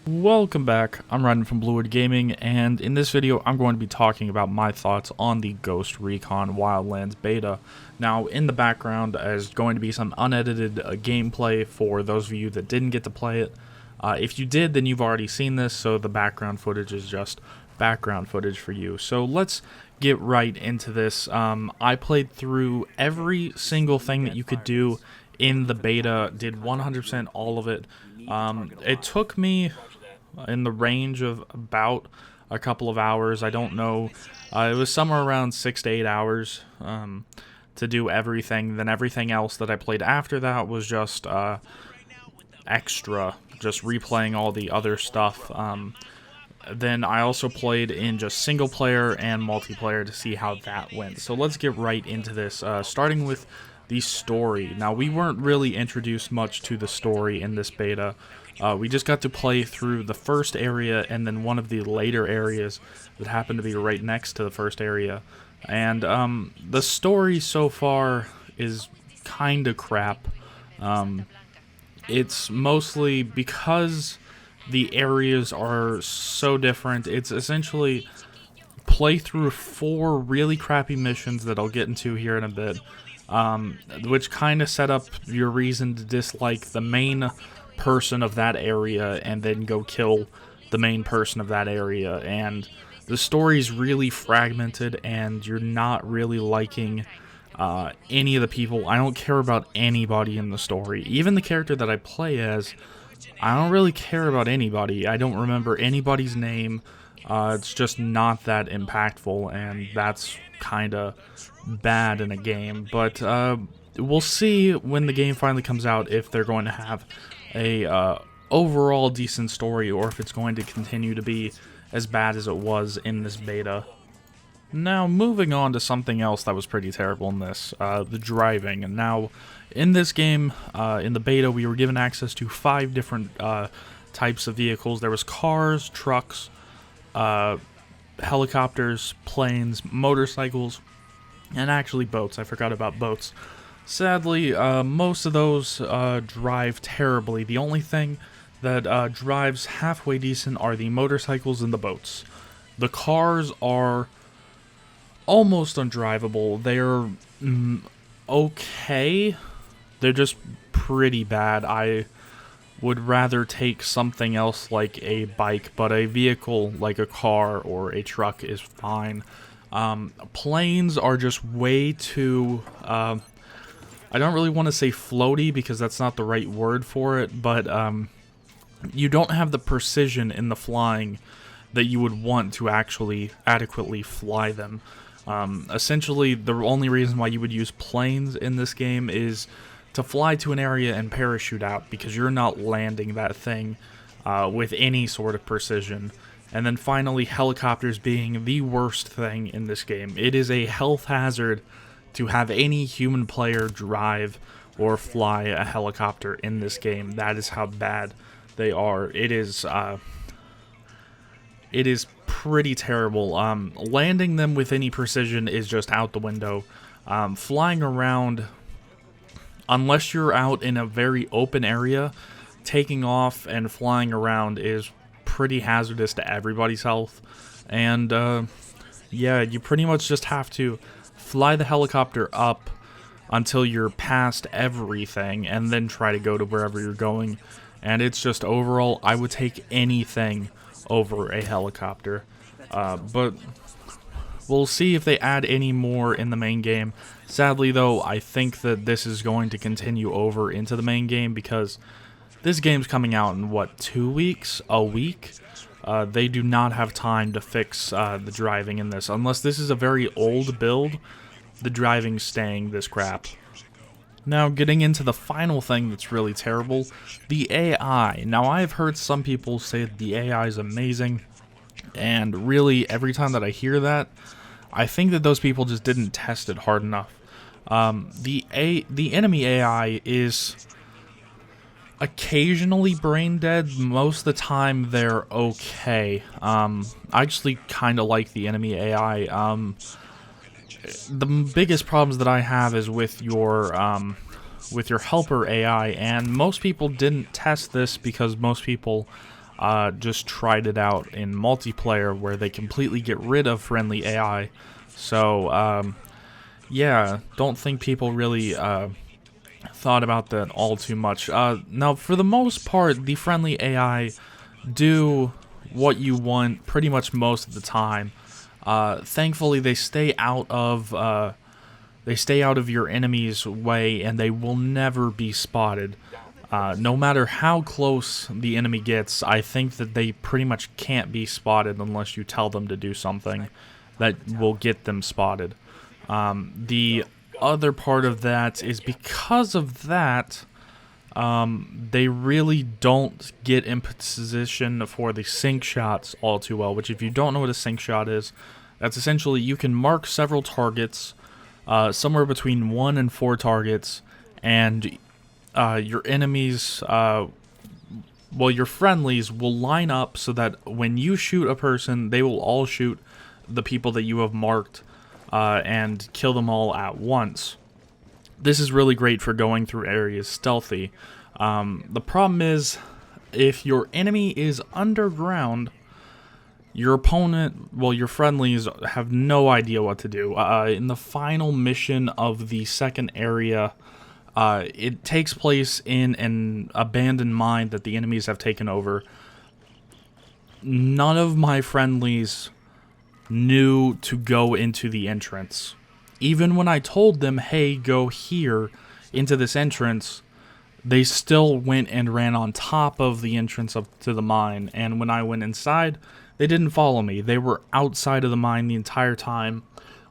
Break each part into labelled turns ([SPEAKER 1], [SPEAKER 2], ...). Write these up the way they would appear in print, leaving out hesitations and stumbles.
[SPEAKER 1] Welcome back, I'm Ryan from Bluewood Gaming, and in this video I'm going to be talking about my thoughts on the Ghost Recon Wildlands beta. Now in the background is going to be some unedited gameplay for those of you that didn't get to play it. If you did, then you've already seen this, so the background footage is just background footage for you. So let's get right into this. I played through every single thing that you could do in the beta, did 100% all of it. It took me in the range of about a couple of hours. I don't know. It was somewhere around 6 to 8 hours to do everything. Then everything else that I played after that was just extra, just replaying all the other stuff. Then I also played in just single player and multiplayer to see how that went. So let's get right into this, starting with the story. Now, we weren't really introduced much to the story in this beta. We just got to play through the first area and then one of the later areas that happened to be right next to the first area. And the story so far is kind of crap. It's mostly because the areas are so different. It's essentially play through 4 really crappy missions that I'll get into here in a bit, which kind of set up your reason to dislike the main person of that area and then go kill the main person of that area. And the story's really fragmented and you're not really liking any of the people. I don't care about anybody in the story. Even the character that I play as, I don't really care about anybody. I don't remember anybody's name. It's just not that impactful, and that's kind of bad in a game. But we'll see when the game finally comes out if they're going to have a overall decent story or if it's going to continue to be as bad as it was in this beta. Now, moving on to something else that was pretty terrible in this, the driving. And now, in this game, in the beta, we were given access to 5 different types of vehicles. There was cars, trucks, helicopters, planes, motorcycles, and actually boats. I forgot about boats. Sadly, most of those drive terribly. The only thing that drives halfway decent are the motorcycles and the boats. The cars are almost undrivable. They're okay. They're just pretty bad. I would rather take something else like a bike, but a vehicle like a car or a truck is fine. Planes are just way too... I don't really want to say floaty because that's not the right word for it, but you don't have the precision in the flying that you would want to actually adequately fly them. Essentially, the only reason why you would use planes in this game is to fly to an area and parachute out, because you're not landing that thing with any sort of precision. And then finally, helicopters being the worst thing in this game. It is a health hazard to have any human player drive or fly a helicopter in this game. That is how bad they are. It is pretty terrible. Landing them with any precision is just out the window. Flying around, unless you're out in a very open area, taking off and flying around is pretty hazardous to everybody's health. And yeah, you pretty much just have to fly the helicopter up until you're past everything and then try to go to wherever you're going. And it's just overall, I would take anything over a helicopter. But we'll see if they add any more in the main game. Sadly though, I think that this is going to continue over into the main game because this game's coming out in what, 2 weeks? A week? They do not have time to fix the driving in this. Unless this is a very old build, the driving's staying this crap. Now, getting into the final thing that's really terrible, the AI. Now, I've heard some people say that the AI is amazing, and really, every time that I hear that, I think that those people just didn't test it hard enough. The enemy AI is occasionally brain dead. Most of the time they're okay. I actually kind of like the enemy AI. the biggest problems that I have is with your helper AI, and most people didn't test this because most people just tried it out in multiplayer where they completely get rid of friendly AI. So yeah, don't think people really thought about that all too much. Now, for the most part, the friendly AI do what you want pretty much most of the time. Thankfully, they stay out of your enemy's way, and they will never be spotted. No matter how close the enemy gets, I think that they pretty much can't be spotted unless you tell them to do something that will get them spotted. The other part of that is because of that, they really don't get in position for the sync shots all too well, which if you don't know what a sync shot is, that's essentially you can mark several targets, somewhere between 1 and 4 targets, and your enemies, your friendlies will line up so that when you shoot a person, they will all shoot the people that you have marked and kill them all at once. This is really great for going through areas stealthy. The problem is, if your enemy is underground, your opponent, your friendlies have no idea what to do. In the final mission of the second area, it takes place in an abandoned mine that the enemies have taken over. None of my friendlies knew to go into the entrance. Even when I told them, hey, go here into this entrance, they still went and ran on top of the entrance to the mine. And when I went inside, they didn't follow me. They were outside of the mine the entire time,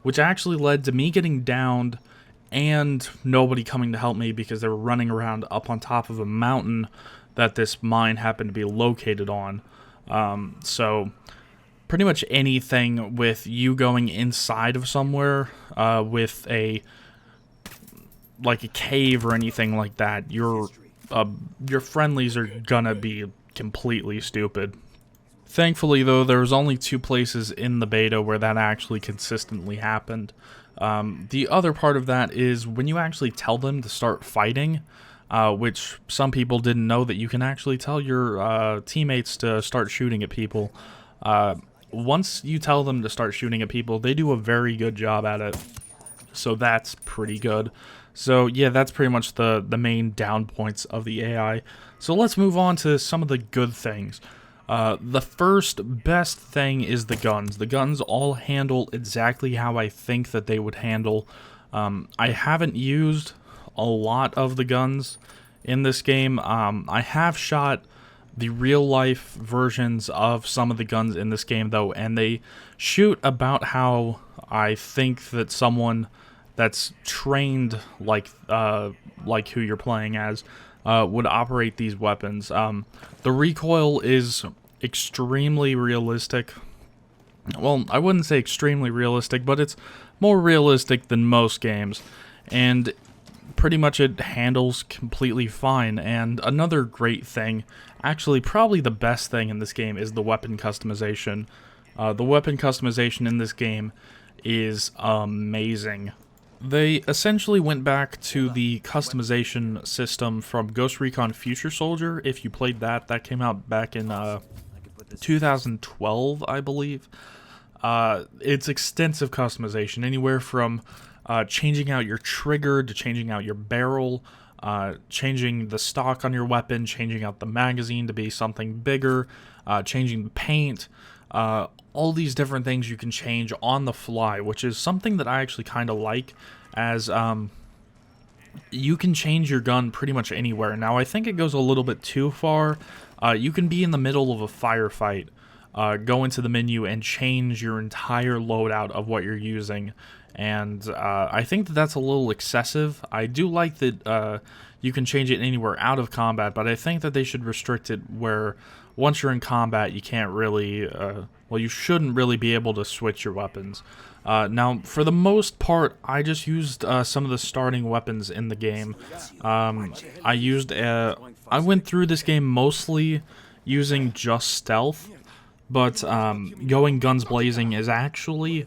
[SPEAKER 1] which actually led to me getting downed and nobody coming to help me because they were running around up on top of a mountain that this mine happened to be located on. So pretty much anything with you going inside of somewhere with a cave or anything like that, your friendlies are gonna be completely stupid. Thankfully, though, there was only 2 places in the beta where that actually consistently happened. The other part of that is when you actually tell them to start fighting, which some people didn't know that you can actually tell your teammates to start shooting at people. Once you tell them to start shooting at people, they do a very good job at it. So that's pretty good. So yeah, that's pretty much the main down points of the AI. So let's move on to some of the good things. The first best thing is the guns. The guns all handle exactly how I think that they would handle. I haven't used a lot of the guns in this game. I have shot the real-life versions of some of the guns in this game, though, and they shoot about how I think that someone that's trained like who you're playing as would operate these weapons. The recoil is extremely realistic. Well, I wouldn't say extremely realistic, but it's more realistic than most games, and pretty much it handles completely fine. And another great thing, actually probably the best thing in this game, is the weapon customization. The weapon customization in this game is amazing. They essentially went back to the customization system from Ghost Recon Future Soldier. If you played that, that came out back in 2012, I believe. It's extensive customization, anywhere from changing out your trigger to changing out your barrel, changing the stock on your weapon, changing out the magazine to be something bigger, changing the paint, all these different things you can change on the fly, which is something that I actually kind of like, as you can change your gun pretty much anywhere. Now, I think it goes a little bit too far. You can be in the middle of a firefight, go into the menu and change your entire loadout of what you're using, and I think that that's a little excessive. I do like that you can change it anywhere out of combat, but I think that they should restrict it where once you're in combat, you can't really, you shouldn't really be able to switch your weapons. Now, for the most part, I just used some of the starting weapons in the game. I went through this game mostly using just stealth, but going guns blazing is actually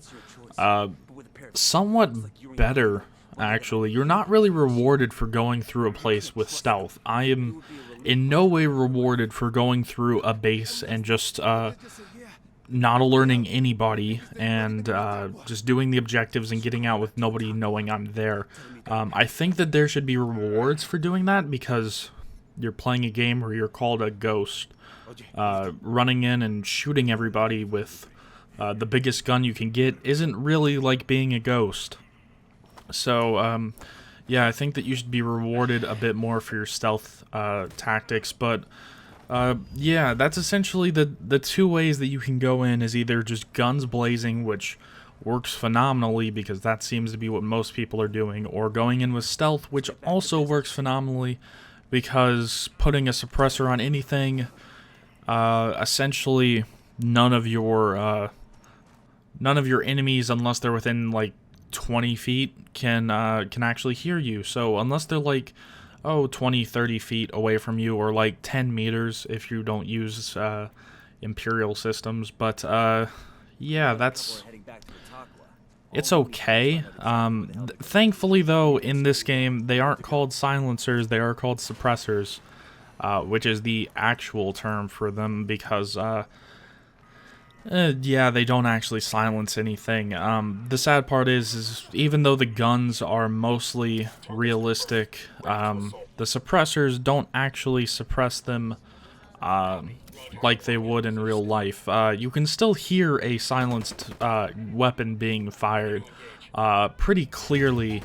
[SPEAKER 1] somewhat better, actually. You're not really rewarded for going through a place with stealth. I am in no way rewarded for going through a base and just not alerting anybody and just doing the objectives and getting out with nobody knowing I'm there. I think that there should be rewards for doing that because you're playing a game where you're called a ghost. Running in and shooting everybody with the biggest gun you can get isn't really like being a ghost. So, yeah, I think that you should be rewarded a bit more for your stealth tactics, but yeah, that's essentially the two ways that you can go in is either just guns blazing, which works phenomenally because that seems to be what most people are doing, or going in with stealth, which also works phenomenally because putting a suppressor on anything, essentially none of your enemies, unless they're within like 20 feet, can actually hear you. So unless they're like 20-30 feet away from you, or like 10 meters if you don't use Imperial systems. But yeah, it's okay. Thankfully though, in this game they aren't called silencers, they are called suppressors, which is the actual term for them because yeah, they don't actually silence anything. The sad part is even though the guns are mostly realistic, the suppressors don't actually suppress them like they would in real life. You can still hear a silenced weapon being fired pretty clearly,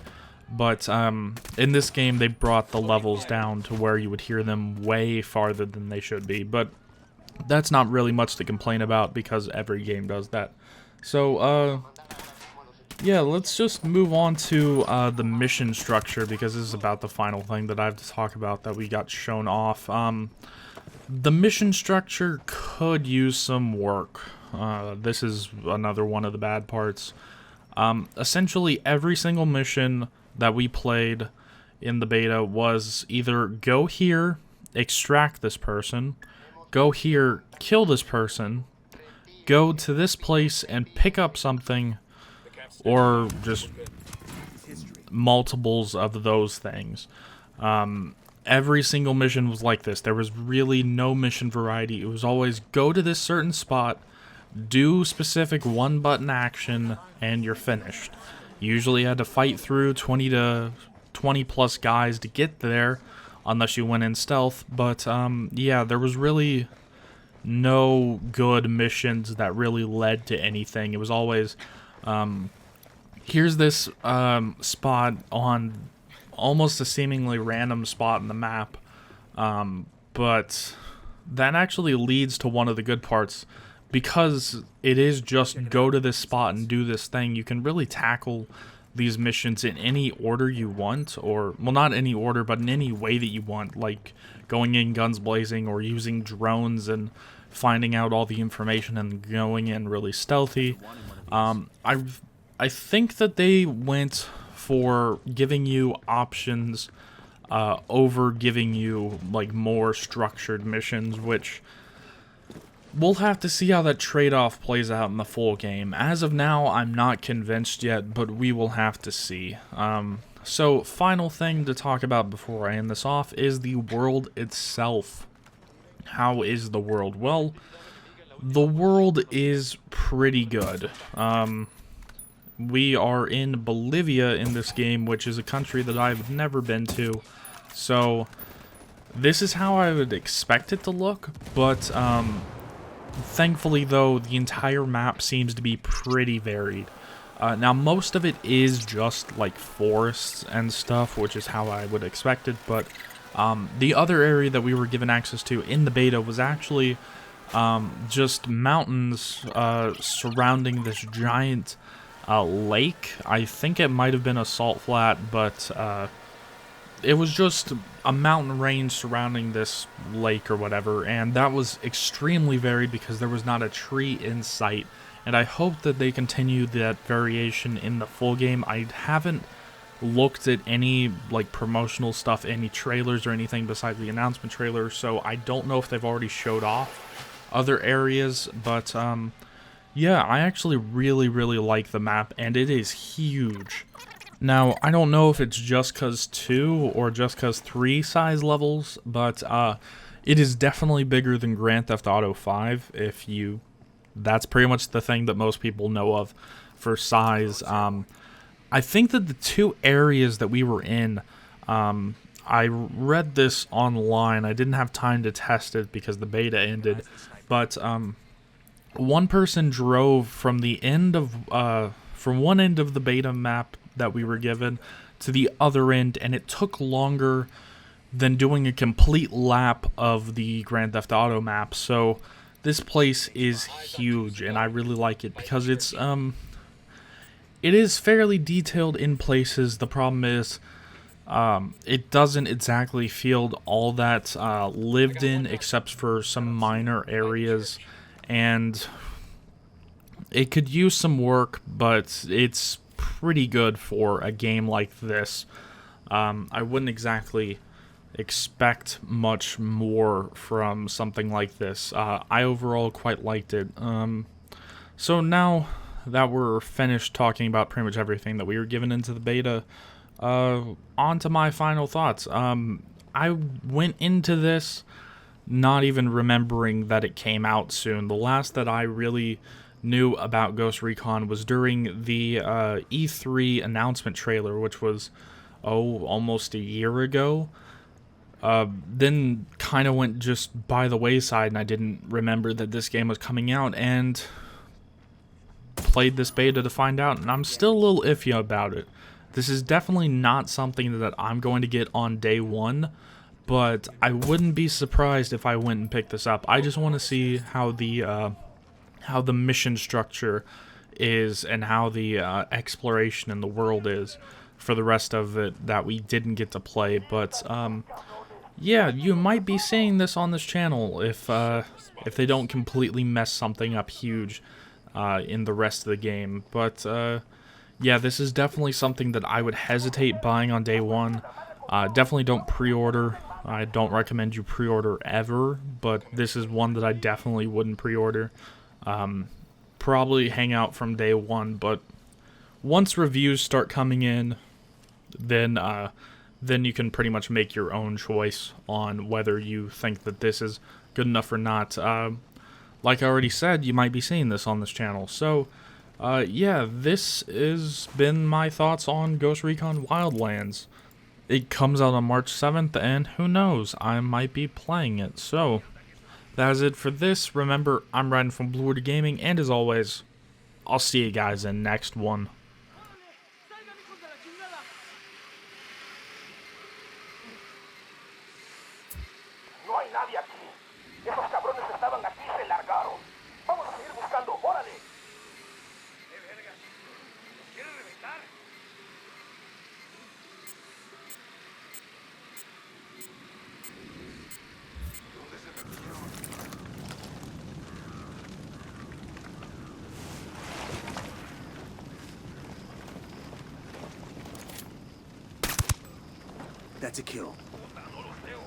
[SPEAKER 1] but in this game they brought the levels down to where you would hear them way farther than they should be, but that's not really much to complain about because every game does that. So, yeah, let's just move on to the mission structure because this is about the final thing that I have to talk about that we got shown off. The mission structure could use some work. This is another one of the bad parts. Essentially, every single mission that we played in the beta was either go here, extract this person, go here, kill this person, go to this place and pick up something, or just multiples of those things. Every single mission was like this. There was really no mission variety. It was always go to this certain spot, do specific one-button action, and you're finished. You usually had to fight through 20 plus guys to get there, unless you went in stealth, but yeah, there was really no good missions that really led to anything. It was always, here's this spot on almost a seemingly random spot in the map, but that actually leads to one of the good parts. Because it is just go to this spot and do this thing, you can really tackle these missions in any order you want, or, well, not any order, but in any way that you want, like going in guns blazing or using drones and finding out all the information and going in really stealthy. I think that they went for giving you options over giving you like more structured missions, which we'll have to see how that trade-off plays out in the full game. As of now, I'm not convinced yet, but we will have to see. So, final thing to talk about before I end this off is the world itself. How is the world? Well, the world is pretty good. We are in Bolivia in this game, which is a country that I've never been to. So, this is how I would expect it to look, but thankfully, though, the entire map seems to be pretty varied. Now, most of it is just, like, forests and stuff, which is how I would expect it, but the other area that we were given access to in the beta was actually just mountains surrounding this giant lake. I think it might have been a salt flat, but it was just a mountain range surrounding this lake or whatever, and that was extremely varied because there was not a tree in sight, and I hope that they continue that variation in the full game. I haven't looked at any like promotional stuff, any trailers or anything besides the announcement trailer, so I don't know if they've already showed off other areas, but Yeah, I actually really like the map, and it is huge. Now, I don't know if it's just because 2 or just because 3 size levels, but it is definitely bigger than Grand Theft Auto 5. That's pretty much the thing that most people know of for size. I think that the 2 areas that we were in, I read this online. I didn't have time to test it because the beta ended, but one person drove from the end of from one end of the beta map that we were given to the other end, and it took longer than doing a complete lap of the Grand Theft Auto map. So this place is huge, and I really like it because it is fairly detailed in places. The problem is it doesn't exactly feel all that lived in, except for some minor areas, and it could use some work, but it's pretty good for a game like this. I wouldn't exactly expect much more from something like this. I overall quite liked it. So now that we're finished talking about pretty much everything that we were given into the beta, on to my final thoughts. I went into this not even remembering that it came out soon. The last that I really knew about Ghost Recon was during the E3 announcement trailer, which was, almost a year ago. Then kind of went just by the wayside, and I didn't remember that this game was coming out, and played this beta to find out, and I'm still a little iffy about it. This is definitely not something that I'm going to get on day one, but I wouldn't be surprised if I went and picked this up. I just want to see how the mission structure is and how the exploration in the world is for the rest of it that we didn't get to play. But yeah, you might be seeing this on this channel if they don't completely mess something up huge in the rest of the game. But yeah, this is definitely something that I would hesitate buying on day one. Definitely don't pre-order. I don't recommend you pre-order ever, but this is one that I definitely wouldn't pre-order. Probably hang out from day one, but once reviews start coming in, then you can pretty much make your own choice on whether you think that this is good enough or not. Like I already said, you might be seeing this on this channel. So, yeah, this has been my thoughts on Ghost Recon Wildlands. It comes out on March 7th, and who knows, I might be playing it. So, that is it for this. Remember, I'm Ryan from Blue Water Gaming, and as always, I'll see you guys in next one.
[SPEAKER 2] No hay nadie aquí. Esos cabrones estaban aquí y se largaron. Vamos a seguir buscando. ¡Órale! ¡Qué verga! ¿Nos quiere reventar? ¿Dónde se perdieron?
[SPEAKER 3] That's a kill.
[SPEAKER 2] No los veo.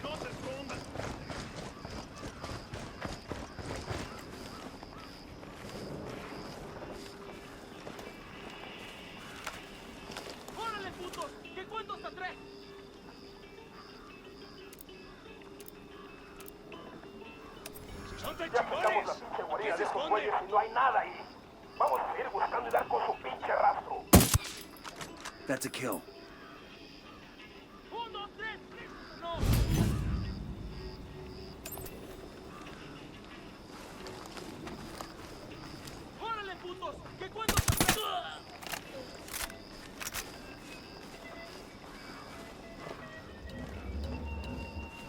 [SPEAKER 2] ¡No se escondan! ¡Órale, putos! ¡Que cuento hasta 3! ¡Son tan chingones! Ya sacamos la pinche guarida de esos güeyes y no hay nada ahí. Vamos a seguir buscando y dar con su pinche rastro.
[SPEAKER 3] That's a kill.
[SPEAKER 2] 1, 2, 3. ¡No! ¡Órale, putos! ¡Que cuento hasta 3!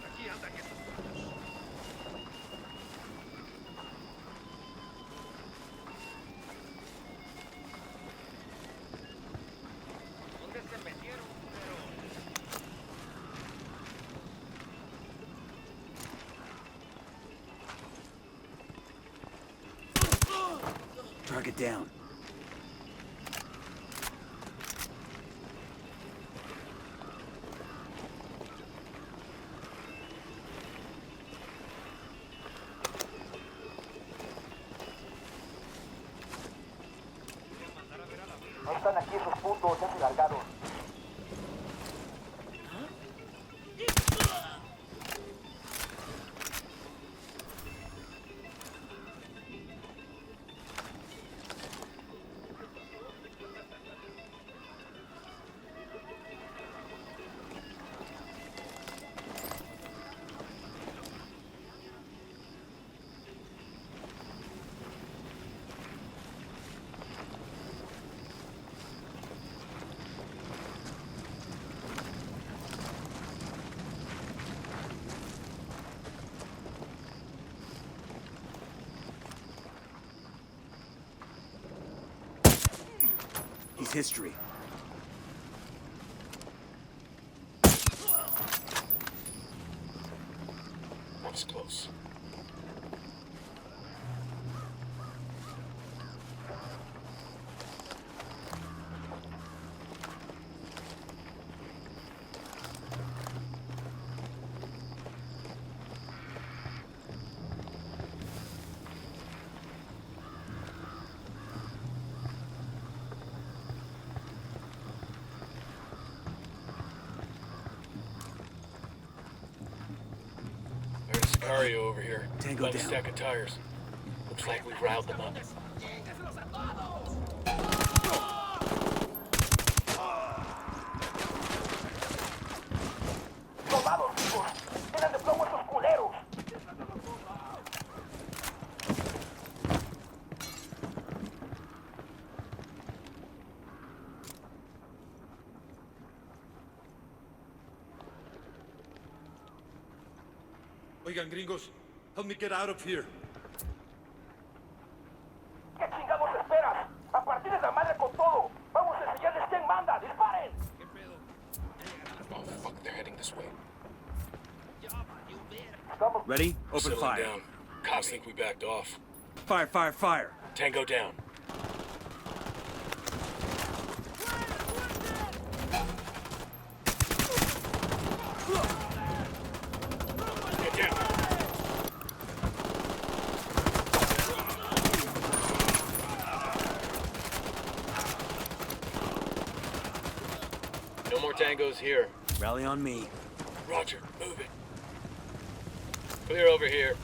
[SPEAKER 2] Aquí andan estos putos. ¿Dónde se metieron, culeros?
[SPEAKER 3] Target down.
[SPEAKER 2] No están aquí esos putos, ya se largaron.
[SPEAKER 3] He's history.
[SPEAKER 4] That was close. There's Sicario over here.
[SPEAKER 3] Tango
[SPEAKER 4] By the
[SPEAKER 3] down.
[SPEAKER 4] stack of tires. Looks like we've riled them up.
[SPEAKER 2] ¡Soldados, chicos! ¡Tienen de plomo esos culeros!
[SPEAKER 5] Oigan, gringos, help me get out of here.
[SPEAKER 2] ¿Qué chingados esperas? ¡A partir de la madre con todo! ¡Vamos a enseñarles quién manda! ¡Disparen!
[SPEAKER 4] Oh, fuck, they're heading this way.
[SPEAKER 2] Estamos...
[SPEAKER 3] Ready? Open
[SPEAKER 4] Settling
[SPEAKER 3] fire.
[SPEAKER 4] down. Cops think we backed off.
[SPEAKER 3] Fire, fire, fire.
[SPEAKER 4] Tango down. Get down. No more tangos here.
[SPEAKER 3] Rally on me.
[SPEAKER 4] Roger, move it. Clear over here.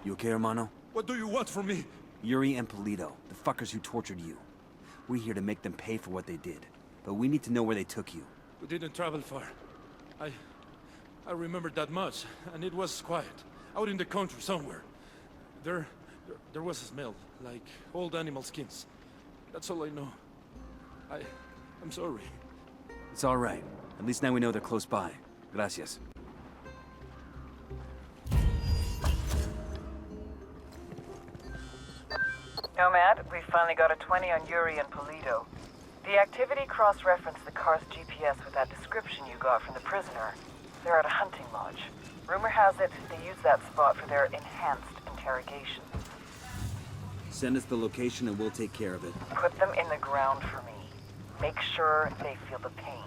[SPEAKER 3] You okay, hermano?
[SPEAKER 5] What do you want from me?
[SPEAKER 3] Yuri and Polito, the fuckers who tortured you. We're here to make them pay for what they did. But we need to know where they took you.
[SPEAKER 5] We didn't travel far. I remembered that much, and it was quiet. Out in the country somewhere. There was a smell, like old animal skins. That's all I know. I'm sorry.
[SPEAKER 3] It's all right. At least now we know they're close by. Gracias.
[SPEAKER 6] Nomad, we finally got a 20 on Yuri and Polito. The activity cross-referenced the car's GPS with that description you got from the prisoner. They're at a hunting lodge. Rumor has it they use that spot for their enhanced interrogations.
[SPEAKER 3] Send us the location and we'll take care of it.
[SPEAKER 6] Put them in the ground for me. Make sure they feel the pain.